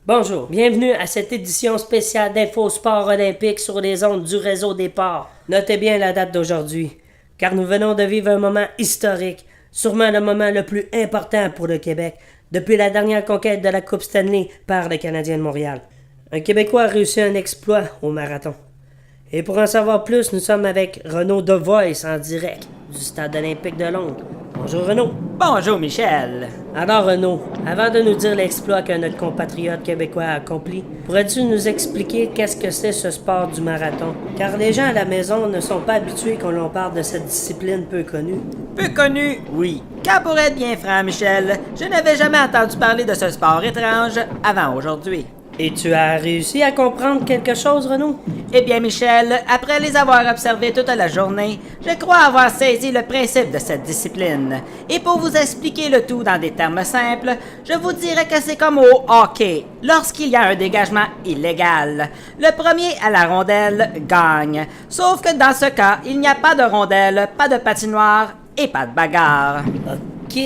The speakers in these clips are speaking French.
Bonjour, bienvenue à cette édition spéciale d'Info Sport Olympique sur les ondes du réseau des ports. Notez bien la date d'aujourd'hui, car nous venons de vivre un moment historique, sûrement le moment le plus important pour le Québec, depuis la dernière conquête de la Coupe Stanley par le Canadien de Montréal. Un Québécois a réussi un exploit au marathon. Et pour en savoir plus, nous sommes avec Renaud The Voice en direct du Stade olympique de Londres. Bonjour Renaud. Bonjour Michel. Alors Renaud, avant de nous dire l'exploit que notre compatriote québécois a accompli, pourrais-tu nous expliquer qu'est-ce que c'est ce sport du marathon? Car les gens à la maison ne sont pas habitués qu'on l'on parle de cette discipline peu connue. Peu connu, oui. Car pour être bien franc Michel, je n'avais jamais entendu parler de ce sport étrange avant aujourd'hui. Et tu as réussi à comprendre quelque chose, Renaud? Eh bien Michel, après les avoir observés toute la journée, je crois avoir saisi le principe de cette discipline. Et pour vous expliquer le tout dans des termes simples, je vous dirais que c'est comme au hockey, lorsqu'il y a un dégagement illégal. Le premier à la rondelle gagne. Sauf que dans ce cas, il n'y a pas de rondelle, pas de patinoire et pas de bagarre. OK.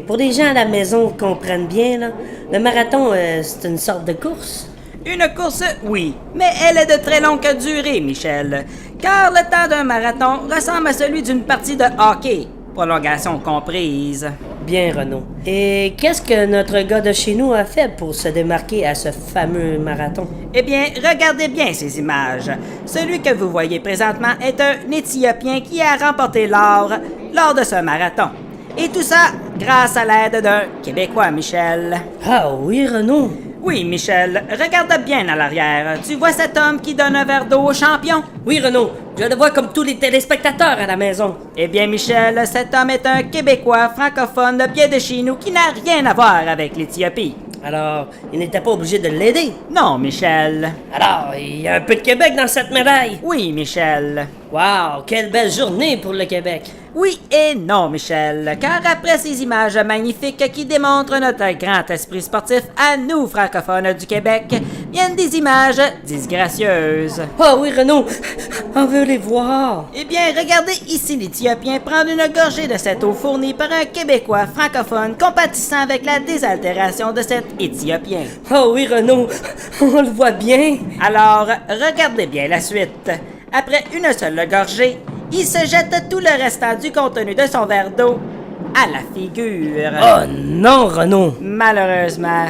Pour les gens à la maison qui comprennent bien, là, le marathon, c'est une sorte de course? Une course, oui, mais elle est de très longue durée, Michel, car le temps d'un marathon ressemble à celui d'une partie de hockey, prolongation comprise. Bien, Renaud. Et qu'est-ce que notre gars de chez nous a fait pour se démarquer à ce fameux marathon? Eh bien, regardez bien ces images. Celui que vous voyez présentement est un Éthiopien qui a remporté l'or lors de ce marathon. Et tout ça grâce à l'aide d'un Québécois, Michel. Ah oui, Renaud. Oui, Michel, regarde bien à l'arrière. Tu vois cet homme qui donne un verre d'eau au champion? Oui, Renaud. Je le vois comme tous les téléspectateurs à la maison. Eh bien, Michel, cet homme est un Québécois francophone bien de chez nous qui n'a rien à voir avec l'Éthiopie. Alors, il n'était pas obligé de l'aider. Non, Michel. Alors, il y a un peu de Québec dans cette médaille. Oui, Michel. Wow, quelle belle journée pour le Québec. Oui et non, Michel, car après ces images magnifiques qui démontrent notre grand esprit sportif à nous, francophones du Québec, viennent des images disgracieuses. Ah oui, Renaud, on veut les voir. Eh bien, regardez ici l'Éthiopien prendre une gorgée de cette eau fournie par un Québécois francophone compatissant avec la désaltération de cet Éthiopien. Ah oui, Renaud, on le voit bien. Alors, regardez bien la suite. Après une seule gorgée, il se jette tout le restant du contenu de son verre d'eau à la figure. Oh non, Renaud. Malheureusement,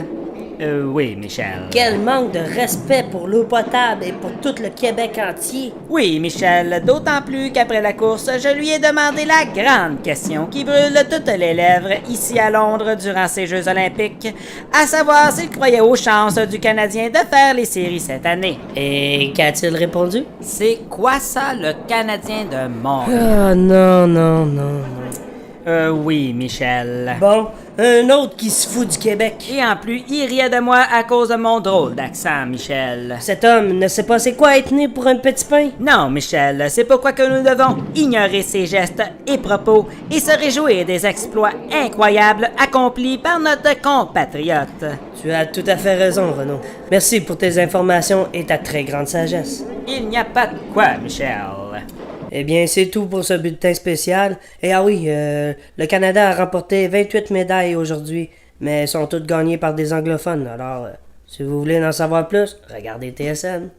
oui, Michel. Quel manque de respect pour l'eau potable et pour tout le Québec entier. Oui, Michel, d'autant plus qu'après la course, je lui ai demandé la grande question qui brûle toutes les lèvres ici à Londres durant ces Jeux olympiques, à savoir s'il croyait aux chances du Canadien de faire les séries cette année. Et qu'a-t-il répondu? C'est quoi ça, le Canadien de Montréal? Ah non, non, non, non. Oui, Michel. Bon, un autre qui se fout du Québec. Et en plus, il riait de moi à cause de mon drôle d'accent, Michel. Cet homme ne sait pas c'est quoi être né pour un petit pain. Non, Michel, c'est pourquoi que nous devons ignorer ses gestes et propos et se réjouir des exploits incroyables accomplis par notre compatriote. Tu as tout à fait raison, Renaud. Merci pour tes informations et ta très grande sagesse. Il n'y a pas de quoi, Michel. Eh bien, c'est tout pour ce bulletin spécial. Et ah oui, le Canada a remporté 28 médailles aujourd'hui, mais elles sont toutes gagnées par des anglophones. Alors, si vous voulez en savoir plus, regardez TSN.